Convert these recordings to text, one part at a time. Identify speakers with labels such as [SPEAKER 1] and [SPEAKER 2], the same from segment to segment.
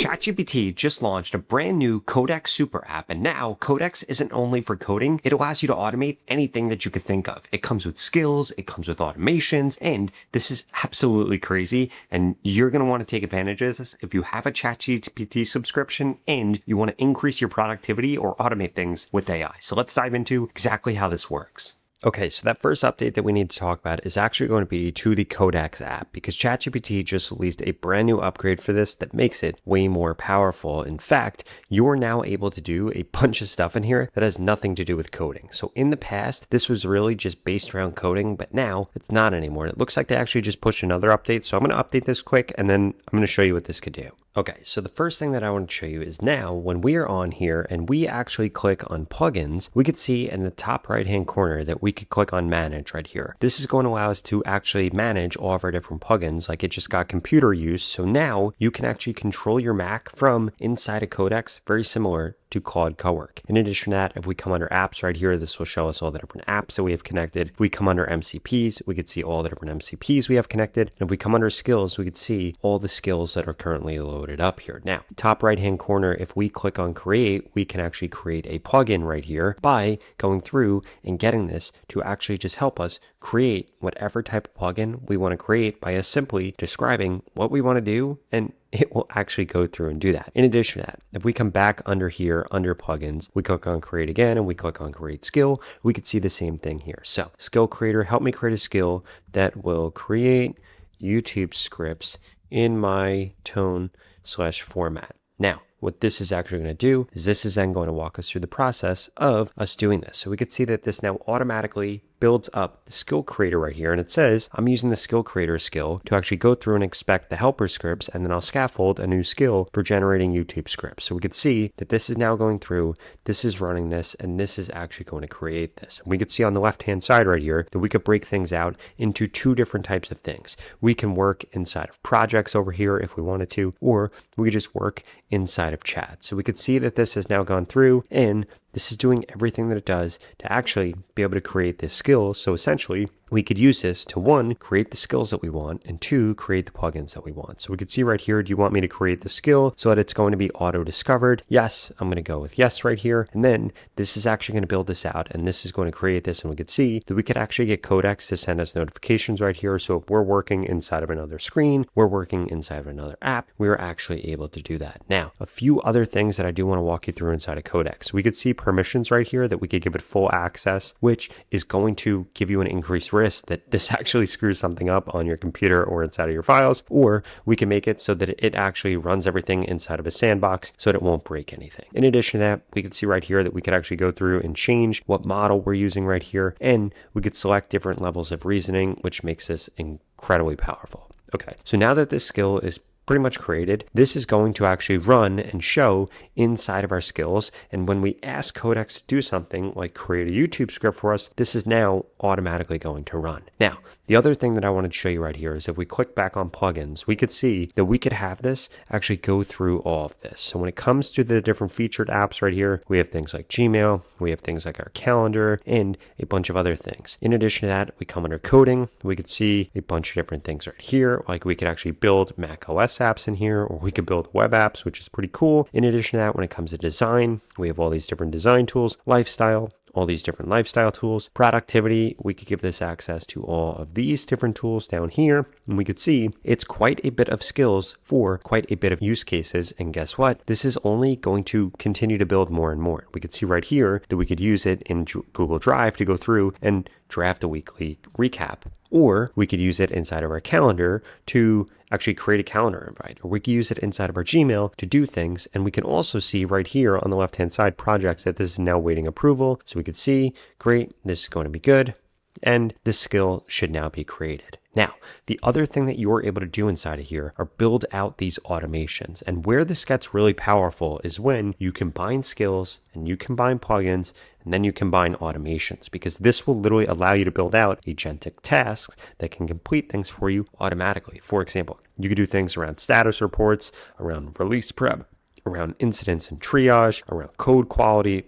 [SPEAKER 1] ChatGPT just launched a brand new Codex super app, and now Codex isn't only for coding, it allows you to automate anything that you could think of. It comes with skills, it comes with automations, and this is absolutely crazy, and you're going to want to take advantage of this if you have a ChatGPT subscription and you want to increase your productivity or automate things with AI. So let's dive into exactly how this works. Okay, so that first update that we need to talk about is actually going to be to the Codex app because ChatGPT just released a brand new upgrade for this that makes it way more powerful. In fact, you're now able to do a bunch of stuff in here that has nothing to do with coding. So in the past, this was really just based around coding, but now it's not anymore. It looks like they actually just pushed another update. So I'm going to update this quick and then I'm going to show you what this could do. Okay, so the first thing that I want to show you is now when we are on here and we actually click on plugins, we could see in the top right hand corner that we could click on manage right here. This is going to allow us to actually manage all of our different plugins. Like it just got computer use. So now you can actually control your Mac from inside a Codex, very similar to Claude Cowork. In addition to that, if we come under apps right here, this will show us all the different apps that we have connected. If we come under MCPs, we could see all the different MCPs we have connected. And if we come under skills, we could see all the skills that are currently loaded up here. Now, top right hand corner, if we click on create, we can actually create a plugin right here by going through and getting this to actually just help us create whatever type of plugin we want to create by us simply describing what we want to do, and it will actually go through and do that. In addition to that, if we come back under here, under plugins, we click on create again and we click on create skill, we could see the same thing here. So skill creator, help me create a skill that will create YouTube scripts in my tone/format. Now, what this is actually going to do is this is then going to walk us through the process of us doing this. So we could see that this now automatically builds up the skill creator right here. And it says, I'm using the skill creator skill to actually go through and expect the helper scripts. And then I'll scaffold a new skill for generating YouTube scripts. So we could see that this is now going through, this is running this, and this is actually going to create this. And we could see on the left-hand side right here that we could break things out into two different types of things. We can work inside of projects over here if we wanted to, or we could just work inside of chat. So we could see that this has now gone through and this is doing everything that it does to actually be able to create this skill. So essentially, we could use this to one, create the skills that we want, and two, create the plugins that we want. So we could see right here, do you want me to create the skill so that it's going to be auto-discovered? Yes, I'm going to go with yes right here. And then this is actually going to build this out, and this is going to create this, and we could see that we could actually get Codex to send us notifications right here. So if we're working inside of another screen, we're working inside of another app, we're actually able to do that. Now, a few other things that I do want to walk you through inside of Codex. We could see permissions right here that we could give it full access, which is going to give you an increased risk that this actually screws something up on your computer or inside of your files, or we can make it so that it actually runs everything inside of a sandbox so that it won't break anything. In addition to that, we can see right here that we could actually go through and change what model we're using right here, and we could select different levels of reasoning, which makes this incredibly powerful. Okay, so now that this skill is pretty much created, this is going to actually run and show inside of our skills. And when we ask Codex to do something like create a YouTube script for us, this is now automatically going to run. Now, the other thing that I wanted to show you right here is if we click back on plugins, we could see that we could have this actually go through all of this. So when it comes to the different featured apps right here, we have things like Gmail, we have things like our calendar, and a bunch of other things. In addition to that, we come under coding, we could see a bunch of different things right here. Like we could actually build Mac OS apps in here, or we could build web apps, which is pretty cool. In addition to that, when it comes to design, we have all these different design tools, lifestyle, all these different lifestyle tools, productivity. We could give this access to all of these different tools down here. And we could see it's quite a bit of skills for quite a bit of use cases. And guess what? This is only going to continue to build more and more. We could see right here that we could use it in Google Drive to go through and draft a weekly recap. Or we could use it inside of our calendar to actually create a calendar invite, or we could use it inside of our Gmail to do things. And we can also see right here on the left-hand side projects that this is now waiting approval. So we could see, great, this is going to be good. And this skill should now be created. Now, the other thing that you're able to do inside of here are build out these automations. And where this gets really powerful is when you combine skills and you combine plugins and then you combine automations, because this will literally allow you to build out agentic tasks that can complete things for you automatically. For example, you could do things around status reports, around release prep, around incidents and triage, around code quality,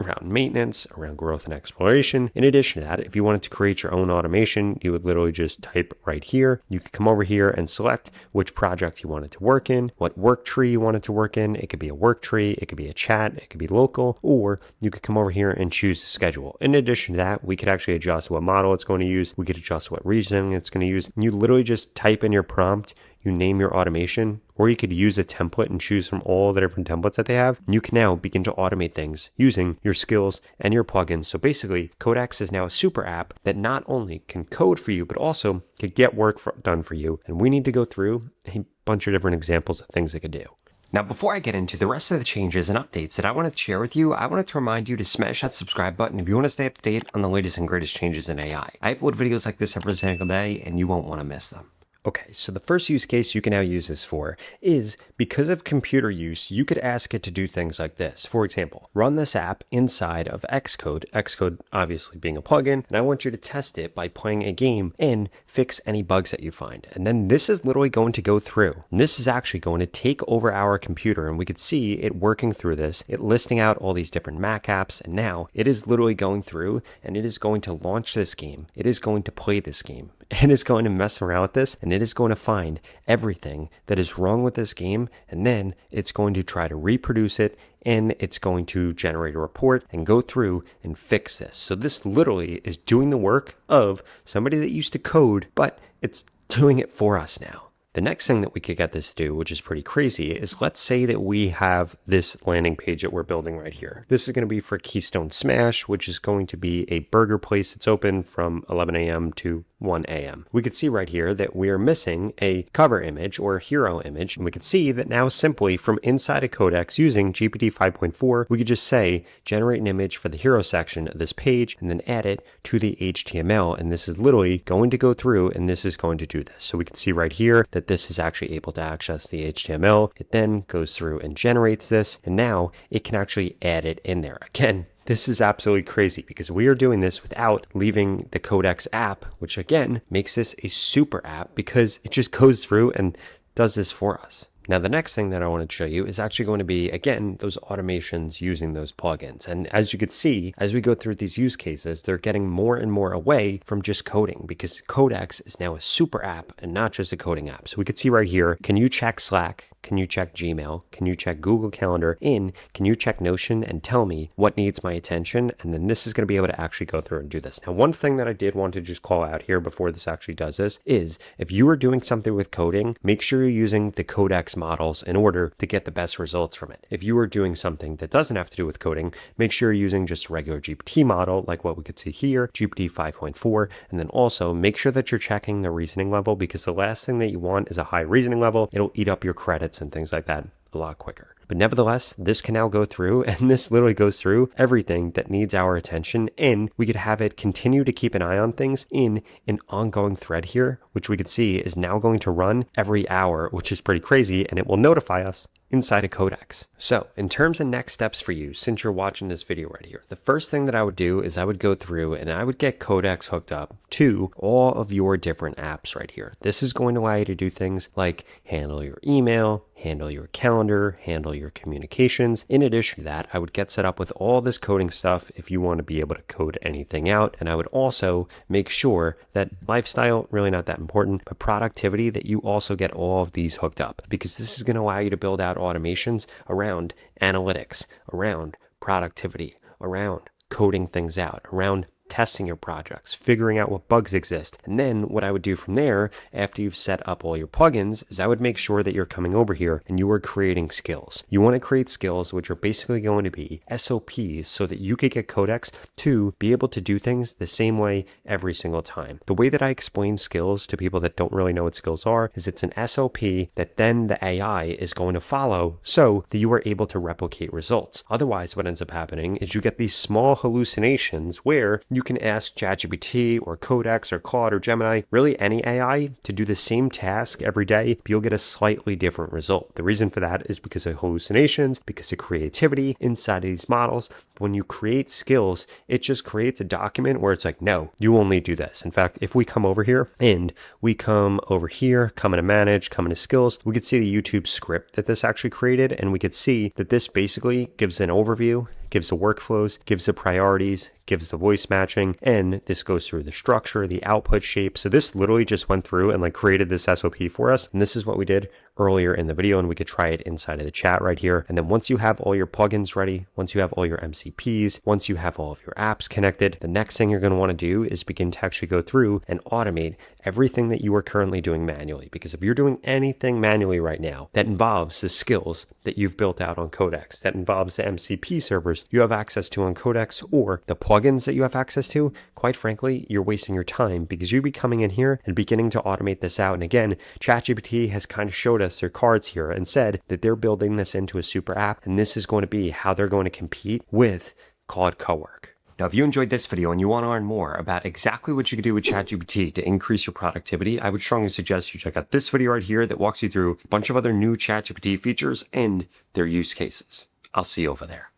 [SPEAKER 1] around maintenance, around growth and exploration. In addition to that, if you wanted to create your own automation, you would literally just type right here. You could come over here and select which project you wanted to work in, what work tree you wanted to work in. It could be a work tree, it could be a chat, it could be local, or you could come over here and choose the schedule. In addition to that, we could actually adjust what model it's going to use. We could adjust what reasoning it's going to use. You literally just type in your prompt, you name your automation, or you could use a template and choose from all the different templates that they have. And you can now begin to automate things using your skills and your plugins. So basically, Codex is now a super app that not only can code for you, but also could get work done for you. And we need to go through a bunch of different examples of things it could do. Now, before I get into the rest of the changes and updates that I wanted to share with you, I wanted to remind you to smash that subscribe button if you want to stay up to date on the latest and greatest changes in AI. I upload videos like this every single day, and you won't want to miss them. Okay, so the first use case you can now use this for is because of computer use, you could ask it to do things like this. For example, run this app inside of Xcode, Xcode obviously being a plugin, and I want you to test it by playing a game and fix any bugs that you find. And then this is literally going to go through. And this is actually going to take over our computer, and we could see it working through this, it listing out all these different Mac apps, and now it is literally going through and it is going to launch this game. It is going to play this game. It is going to mess around with this, and it is going to find everything that is wrong with this game, and then it's going to try to reproduce it, and it's going to generate a report and go through and fix this. So this literally is doing the work of somebody that used to code, but it's doing it for us now. The next thing that we could get this to do, which is pretty crazy, is let's say that we have this landing page that we're building right here. This is going to be for Keystone Smash, which is going to be a burger place that's open from 11 a.m. to 1 a.m. We could see right here that we are missing a cover image or a hero image. And we could see that now simply from inside of Codex using GPT 5.4, we could just say, generate an image for the hero section of this page and then add it to the HTML. And this is literally going to go through and this is going to do this. So we can see right here that this is actually able to access the HTML. It then goes through and generates this. And now it can actually add it in there. Again, this is absolutely crazy because we are doing this without leaving the Codex app, which again makes this a super app because it just goes through and does this for us. Now, the next thing that I want to show you is actually going to be, again, those automations using those plugins. And as you can see, as we go through these use cases, they're getting more and more away from just coding because Codex is now a super app and not just a coding app. So we could see right here, can you check Slack? Can you check Gmail? Can you check Google Calendar? And can you check Notion and tell me what needs my attention? And then this is going to be able to actually go through and do this. Now, one thing that I did want to just call out here before this actually does this is if you are doing something with coding, make sure you're using the Codex models in order to get the best results from it. If you are doing something that doesn't have to do with coding, make sure you're using just a regular GPT model like what we could see here, GPT 5.4, and then also make sure that you're checking the reasoning level because the last thing that you want is a high reasoning level. It'll eat up your credits and things like that a lot quicker. But nevertheless, this can now go through and this literally goes through everything that needs our attention and we could have it continue to keep an eye on things in an ongoing thread here, which we could see is now going to run every hour, which is pretty crazy, and it will notify us inside of Codex. So in terms of next steps for you, since you're watching this video right here, the first thing that I would do is I would go through and I would get Codex hooked up to all of your different apps right here. This is going to allow you to do things like handle your email, handle your calendar, handle your communications. In addition to that, I would get set up with all this coding stuff if you want to be able to code anything out. And I would also make sure that lifestyle, really not that important, but productivity, that you also get all of these hooked up because this is going to allow you to build out automations around analytics, around productivity, around coding things out, around testing your projects, figuring out what bugs exist. And then what I would do from there, after you've set up all your plugins, is I would make sure that you're coming over here and you are creating skills. You want to create skills which are basically going to be SOPs so that you could get Codex to be able to do things the same way every single time. The way that I explain skills to people that don't really know what skills are is it's an SOP that then the AI is going to follow so that you are able to replicate results. Otherwise, what ends up happening is you get these small hallucinations where you can ask ChatGPT or Codex or Claude or Gemini, really any AI, to do the same task every day, but you'll get a slightly different result. The reason for that is because of hallucinations, because of creativity inside of these models. When you create skills, it just creates a document where it's like, no, you only do this. In fact, if we come over here and we come over here, come into manage, come into skills, we could see the YouTube script that this actually created. And we could see that this basically gives an overview, gives the workflows, gives the priorities, gives the voice matching, and this goes through the structure, the output shape. So this literally just went through and like created this SOP for us. And this is what we did earlier in the video, and we could try it inside of the chat right here. And then once you have all your plugins ready, once you have all your MCPs, once you have all of your apps connected, the next thing you're going to want to do is begin to actually go through and automate everything that you are currently doing manually. Because if you're doing anything manually right now that involves the skills that you've built out on Codex, that involves the MCP servers you have access to on Codex, or the plugins that you have access to, quite frankly, you're wasting your time, because you'd be coming in here and beginning to automate this out. And again, ChatGPT has kind of showed us their cards here and said that they're building this into a super app, and this is going to be how they're going to compete with Claude Cowork. Now, if you enjoyed this video and you want to learn more about exactly what you can do with ChatGPT to increase your productivity, I would strongly suggest you check out this video right here that walks you through a bunch of other new ChatGPT features and their use cases. I'll see you over there.